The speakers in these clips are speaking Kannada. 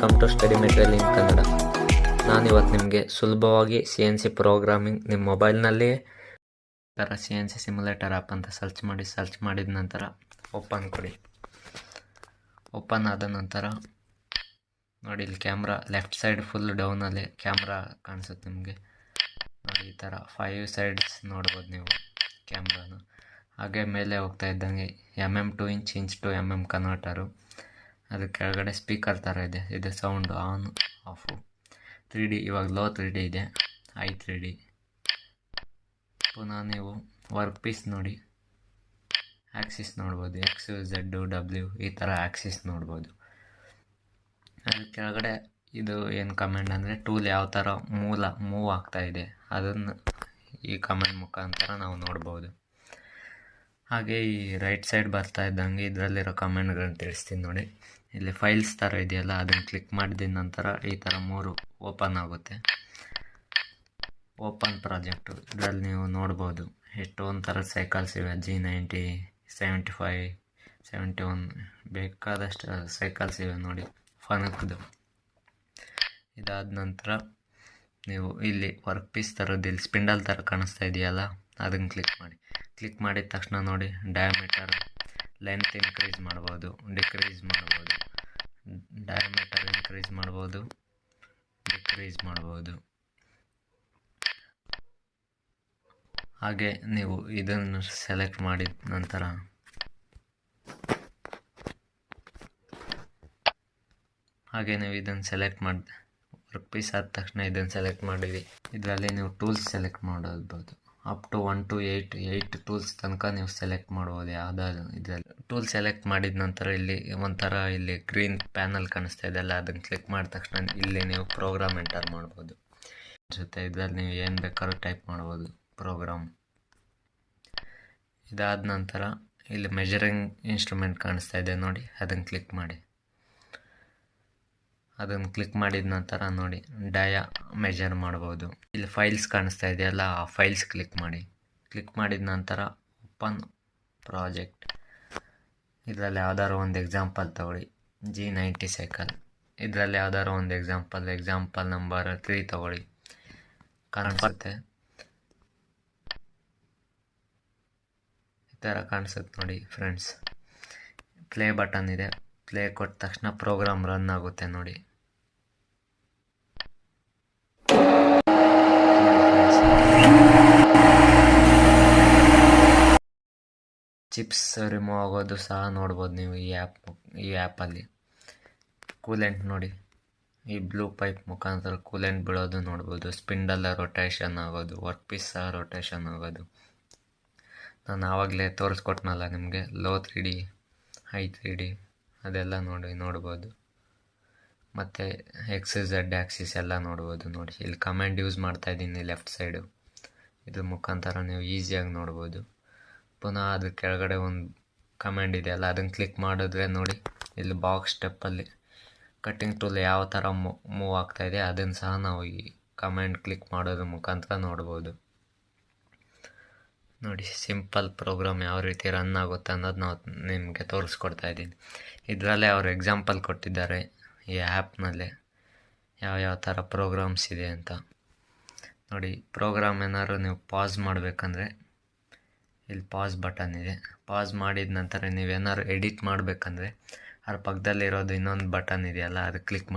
Welcome to study material in Kannada. ನಾನಿವತ್ತು ನಿಮಗೆ ಸುಲಭವಾಗಿ CNC ಪ್ರೋಗ್ರಾಮಿಂಗ್ ನಿಮ್ಮ ಮೊಬೈಲ್ನಲ್ಲಿ ಥರ CNC Simulator ಆ್ಯಪ್ ಅಂತ ಸರ್ಚ್ ಮಾಡಿದ ನಂತರ ಓಪನ್ ಕೊಡಿ. ಓಪನ್ ಆದ ನಂತರ ನೋಡಿ, ಇಲ್ಲಿ ಕ್ಯಾಮ್ರಾ ಲೆಫ್ಟ್ ಸೈಡ್ ಫುಲ್ ಡೌನಲ್ಲಿ ಕ್ಯಾಮ್ರಾ ಕಾಣಿಸುತ್ತೆ ನಿಮಗೆ. ನೋಡಿ, ಈ ಥರ 5 ಸೈಡ್ಸ್ ನೋಡ್ಬೋದು ನೀವು ಕ್ಯಾಮ್ರಾನ. ಹಾಗೆ ಮೇಲೆ ಹೋಗ್ತಾ ಇದ್ದಂಗೆ mm2 ಇಂಚ್ ಟು ಕನ್ವರ್ಟರು. ಅದ್ರ ಕೆಳಗಡೆ ಸ್ಪೀಕರ್ ಥರ ಇದೆ. ಇದು ಸೌಂಡ್ ಆನ್ ಆಫು. 3D ಇವಾಗ ಲೋ 3D ಇದೆ, ಹೈ 3D. ಪುನಃ ನೀವು ವರ್ಕ್ ಪೀಸ್ ನೋಡಿ, ಆ್ಯಕ್ಸಿಸ್ ನೋಡ್ಬೋದು. X Z W ಈ ಥರ ಆ್ಯಕ್ಸಿಸ್ ನೋಡ್ಬೋದು. ಅದ್ರ ಕೆಳಗಡೆ ಇದು ಏನು ಕಮೆಂಡ್ ಅಂದರೆ ಟೂಲ್ ಯಾವ ಥರ ಮೂವ್ ಆಗ್ತಾ ಇದೆ ಅದನ್ನು ಈ ಕಮೆಂಟ್ ಮುಖಾಂತರ ನಾವು ನೋಡ್ಬೋದು. ಹಾಗೆ ಈ ರೈಟ್ ಸೈಡ್ ಬರ್ತಾ ಇದ್ದಂಗೆ ಇದರಲ್ಲಿರೋ ಕಮೆಂಟ್ಗಳನ್ನ ತಿಳಿಸ್ತೀನಿ ನೋಡಿ. ಇಲ್ಲಿ ಫೈಲ್ಸ್ ಥರ ಇದೆಯಲ್ಲ, ಅದನ್ನು ಕ್ಲಿಕ್ ಮಾಡಿದ ನಂತರ ಈ ಥರ 3 ಓಪನ್ ಆಗುತ್ತೆ. ಓಪನ್ ಪ್ರಾಜೆಕ್ಟು ಇದರಲ್ಲಿ ನೀವು ನೋಡ್ಬೋದು ಎಷ್ಟೊಂದು ಥರದ ಸೈಕಲ್ಸ್ ಇವೆ. G90, 75, 71 ಬೇಕಾದಷ್ಟು ಸೈಕಲ್ಸ್ ಇವೆ ನೋಡಿ, ಫನಕ್ದು. ಇದಾದ ನಂತರ ನೀವು ಇಲ್ಲಿ ವರ್ಕ್ ಪೀಸ್ ಥರದ್ದು ಇಲ್ಲಿ ಸ್ಪಿಂಡಲ್ ಥರ ಕಾಣಿಸ್ತಾ ಇದೆಯಲ್ಲ, ಅದನ್ನು ಕ್ಲಿಕ್ ಮಾಡಿದ ತಕ್ಷಣ ನೋಡಿ, ಡಯಾಮೀಟರ್ ಲೆಂತ್ ಇನ್ಕ್ರೀಸ್ ಮಾಡ್ಬೋದು, ಡಿಕ್ರೀಸ್ ಮಾಡ್ಬೋದು. ಡಯಾಮೀಟರ್ ಇನ್ಕ್ರೀಸ್ ಮಾಡ್ಬೋದು, ಡಿಕ್ರೀಸ್ ಮಾಡ್ಬೋದು. ಹಾಗೆ ನೀವು ಇದನ್ನು ಸೆಲೆಕ್ಟ್ ಮಾಡಿದ ನಂತರ ವರ್ಕ್ ಪೀಸ್ ಆದ ತಕ್ಷಣ ಇದನ್ನು ಸೆಲೆಕ್ಟ್ ಮಾಡಿರಿ. ಇದರಲ್ಲಿ ನೀವು ಟೂಲ್ಸ್ ಸೆಲೆಕ್ಟ್ ಮಾಡಬಹುದು. ಅಪ್ ಟು 1 to 8 ಟೂಲ್ಸ್ ತನಕ ನೀವು ಸೆಲೆಕ್ಟ್ ಮಾಡ್ಬೋದು. ಯಾವುದಾದ್ರು ಇದರಲ್ಲಿ ಟೂಲ್ ಸೆಲೆಕ್ಟ್ ಮಾಡಿದ ನಂತರ ಇಲ್ಲಿ ಒಂಥರ ಇಲ್ಲಿ ಗ್ರೀನ್ ಪ್ಯಾನಲ್ ಕಾಣಿಸ್ತಾ ಇದೆಯಲ್ಲ, ಅದನ್ನು ಕ್ಲಿಕ್ ಮಾಡಿದ ತಕ್ಷಣ ಇಲ್ಲಿ ನೀವು ಪ್ರೋಗ್ರಾಮ್ ಎಂಟರ್ ಮಾಡ್ಬೋದು ಅನಿಸುತ್ತೆ. ಇದರಲ್ಲಿ ನೀವು ಏನು ಬೇಕಾದ್ರೂ ಟೈಪ್ ಮಾಡ್ಬೋದು ಪ್ರೋಗ್ರಾಮ್. ಇದಾದ ನಂತರ ಇಲ್ಲಿ ಮೆಜರಿಂಗ್ ಇನ್ಸ್ಟ್ರೂಮೆಂಟ್ ಕಾಣಿಸ್ತಾ ಇದೆ ನೋಡಿ, ಅದನ್ನು ಕ್ಲಿಕ್ ಮಾಡಿ. ಅದನ್ನು ಕ್ಲಿಕ್ ಮಾಡಿದ ನಂತರ ನೋಡಿ, ಡಯಾ ಮೆಜರ್ ಮಾಡ್ಬೋದು. ಇಲ್ಲಿ ಫೈಲ್ಸ್ ಕಾಣಿಸ್ತಾ ಇದೆಯಲ್ಲ, ಆ ಫೈಲ್ಸ್ ಕ್ಲಿಕ್ ಮಾಡಿದ ನಂತರ ಓಪನ್ ಪ್ರಾಜೆಕ್ಟ್. ಇದರಲ್ಲಿ ಯಾವ್ದಾದ್ರು ಒಂದು ಎಕ್ಸಾಂಪಲ್ ತಗೊಳ್ಳಿ. G90 cycle. ಇದರಲ್ಲಿ ಯಾವ್ದಾದ್ರು ಒಂದು ಎಕ್ಸಾಂಪಲ್ ನಂಬರ್ 3 ತಗೊಳ್ಳಿ. ಕಾಣಿಸುತ್ತೆ, ಈ ಥರ ಕಾಣಿಸುತ್ತೆ ನೋಡಿ ಫ್ರೆಂಡ್ಸ್. ಪ್ಲೇ ಬಟನ್ ಇದೆ. ಪ್ಲೇ ಕೊಟ್ಟ ತಕ್ಷಣ ಪ್ರೋಗ್ರಾಮ್ ರನ್ ಆಗುತ್ತೆ ನೋಡಿ. ಚಿಪ್ಸ್ ರಿಮೂವ್ ಆಗೋದು ಸಹ ನೋಡ್ಬೋದು ನೀವು ಈ ಆ್ಯಪಲ್ಲಿ. ಕೂಲೆಂಟ್ ನೋಡಿ, ಈ ಬ್ಲೂ ಪೈಪ್ ಮುಖಾಂತರ ಕೂಲೆಂಟ್ ಬೀಳೋದು ನೋಡ್ಬೋದು. ಸ್ಪಿಂಡಲ್ ರೊಟೇಷನ್ ಆಗೋದು, ವರ್ಕ್ ಪೀಸ್ ಸಹ ರೊಟೇಷನ್ ಆಗೋದು. ನಾನು ಆವಾಗಲೇ ತೋರಿಸ್ಕೊಟ್ನಲ್ಲ ನಿಮಗೆ, ಲೋ 3D, ಹೈ 3D ಅದೆಲ್ಲ ನೋಡ್ಬೋದು. ಮತ್ತು X Z ಆ್ಯಕ್ಸಿಸ್ ಎಲ್ಲ ನೋಡ್ಬೋದು ನೋಡಿ. ಇಲ್ಲಿ ಕಮೆಂಟ್ ಯೂಸ್ ಮಾಡ್ತಾ ಇದ್ದೀನಿ ಲೆಫ್ಟ್ ಸೈಡು. ಇದ್ರ ಮುಖಾಂತರ ನೀವು ಈಸಿಯಾಗಿ ನೋಡ್ಬೋದು. ಪುನಃ ಅದ್ರ ಕೆಳಗಡೆ ಒಂದು ಕಮೆಂಟ್ ಇದೆಯಲ್ಲ, ಅದನ್ನು ಕ್ಲಿಕ್ ಮಾಡಿದ್ರೆ ನೋಡಿ, ಇಲ್ಲಿ ಬಾಕ್ಸ್ ಸ್ಟೆಪ್ಪಲ್ಲಿ ಕಟ್ಟಿಂಗ್ ಟೂಲ್ ಯಾವ ಥರ ಮೂವ್ ಆಗ್ತಾಯಿದೆ ಅದನ್ನು ಸಹ ನಾವು ಈ ಕಮೆಂಟ್ ಕ್ಲಿಕ್ ಮಾಡೋದ್ರ ಮುಖಾಂತರ ನೋಡ್ಬೋದು ನೋಡಿ. ಸಿಂಪಲ್ ಪ್ರೋಗ್ರಾಮ್ ಯಾವ ರೀತಿ ರನ್ ಆಗುತ್ತೆ ಅನ್ನೋದು ನಾವು ನಿಮಗೆ ತೋರಿಸ್ಕೊಡ್ತಾ ಇದ್ದೀನಿ. ಇದರಲ್ಲೇ ಅವರು ಎಕ್ಸಾಂಪಲ್ ಕೊಟ್ಟಿದ್ದಾರೆ ಈ ಆ್ಯಪ್ನಲ್ಲೇ ಯಾವ ಥರ ಪ್ರೋಗ್ರಾಮ್ಸ್ ಇದೆ ಅಂತ ನೋಡಿ. ಪ್ರೋಗ್ರಾಮ್ ಏನಾದ್ರು ನೀವು ಪಾಸ್ ಮಾಡಬೇಕಂದ್ರೆ ಇಲ್ಲಿ ಪಾಸ್ ಬಟನ್ ಇದೆ. ಪಾಸ್ ಮಾಡಿದ ನಂತರ ನೀವೇನಾದ್ರು ಎಡಿಟ್ ಮಾಡಬೇಕಂದ್ರೆ ಅದ್ರ ಪಕ್ಕದಲ್ಲಿರೋದು ಇನ್ನೊಂದು ಬಟನ್ ಇದೆಯಲ್ಲ, ಅದು ಕ್ಲಿಕ್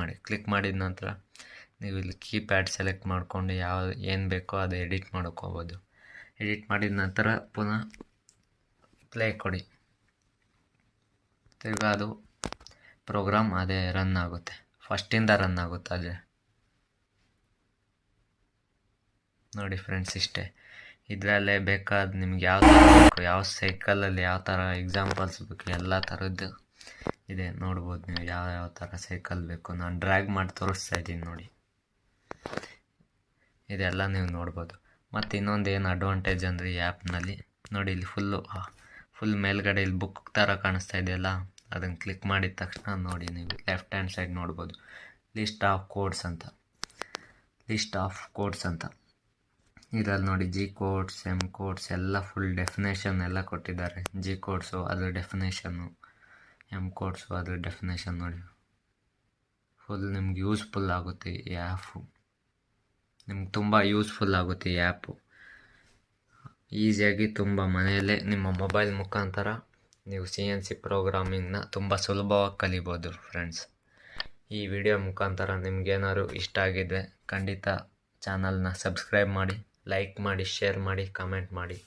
ಮಾಡಿದ ನಂತರ ನೀವು ಇಲ್ಲಿ ಕೀಪ್ಯಾಡ್ ಸೆಲೆಕ್ಟ್ ಮಾಡಿಕೊಂಡು ಏನು ಬೇಕೋ ಅದು ಎಡಿಟ್ ಮಾಡ್ಕೋಬೋದು. ಎಡಿಟ್ ಮಾಡಿದ ನಂತರ ಪುನಃ ಪ್ಲೇ ಕೊಡಿ. ತಿರ್ಗಾ ಅದು ಪ್ರೋಗ್ರಾಮ್ ಅದೇ ರನ್ ಆಗುತ್ತೆ, ಫಸ್ಟಿಂದ ರನ್ ಆಗುತ್ತೆ ಅದೇ ನೋಡಿ ಫ್ರೆಂಡ್ಸ್. ಇಷ್ಟೇ. ಇದರಲ್ಲೇ ಬೇಕಾದ ನಿಮ್ಗೆ ಯಾವ ಥರ ಬೇಕು, ಯಾವ ಸೈಕಲಲ್ಲಿ ಯಾವ ಥರ ಎಕ್ಸಾಂಪಲ್ಸ್ ಬೇಕು, ಎಲ್ಲ ಥರದ್ದು ಇದೆ ನೋಡ್ಬೋದು ನೀವು. ಯಾವ ಥರ ಸೈಕಲ್ ಬೇಕು ನಾನು ಡ್ರ್ಯಾಗ್ ಮಾಡಿ ತೋರಿಸ್ತಾ ಇದ್ದೀನಿ ನೋಡಿ. ಇದೆಲ್ಲ ನೀವು ನೋಡ್ಬೋದು. ಮತ್ತು ಇನ್ನೊಂದು ಏನು ಅಡ್ವಾಂಟೇಜ್ ಅಂದರೆ ಈ ಆ್ಯಪ್ನಲ್ಲಿ ನೋಡಿ, ಇಲ್ಲಿ ಫುಲ್ ಮೇಲ್ಗಡೆ ಇಲ್ಲಿ ಬುಕ್ ಥರ ಕಾಣಿಸ್ತಾ ಇದೆಯಲ್ಲ, ಅದನ್ನು ಕ್ಲಿಕ್ ಮಾಡಿದ ತಕ್ಷಣ ನೋಡಿ ನೀವು ಲೆಫ್ಟ್ ಹ್ಯಾಂಡ್ ಸೈಡ್ ನೋಡ್ಬೋದು ಲಿಸ್ಟ್ ಆಫ್ ಕೋಡ್ಸ್ ಅಂತ. ಇದರಲ್ಲಿ ನೋಡಿ G ಕೋಡ್ಸ್, M ಕೋಡ್ಸ್ ಎಲ್ಲ ಫುಲ್ ಡೆಫಿನೇಷನ್ ಎಲ್ಲ ಕೊಟ್ಟಿದ್ದಾರೆ. G ಕೋಡ್ಸು ಅದ್ರ ಡೆಫಿನೇಷನ್ನು, M ಕೋಡ್ಸು ಅದ್ರ ಡೆಫಿನೇಷನ್ ನೋಡಿ ಫುಲ್ ನಿಮ್ಗೆ ಯೂಸ್ಫುಲ್ ಆಗುತ್ತೆ ಈ ಆ್ಯಪು. ನಿಮ್ಗೆ ತುಂಬ ಯೂಸ್ಫುಲ್ ಆಗುತ್ತೆ ಈ ಆ್ಯಪು. ಈಸಿಯಾಗಿ ತುಂಬ ಮನೆಯಲ್ಲೇ ನಿಮ್ಮ ಮೊಬೈಲ್ ಮುಖಾಂತರ ನೀವು CNC ಪ್ರೋಗ್ರಾಮಿಂಗ್ನ ತುಂಬ ಸುಲಭವಾಗಿ ಕಲಿಬೋದು ಫ್ರೆಂಡ್ಸ್. ಈ ವಿಡಿಯೋ ಮುಖಾಂತರ ನಿಮಗೇನಾದ್ರು ಇಷ್ಟ ಆಗಿದ್ದರೆ ಖಂಡಿತ ಚಾನಲ್ನ ಸಬ್ಸ್ಕ್ರೈಬ್ ಮಾಡಿ, ಲೈಕ್ ಮಾಡಿ, ಶೇರ್ ಮಾಡಿ, ಕಮೆಂಟ್ ಮಾಡಿ.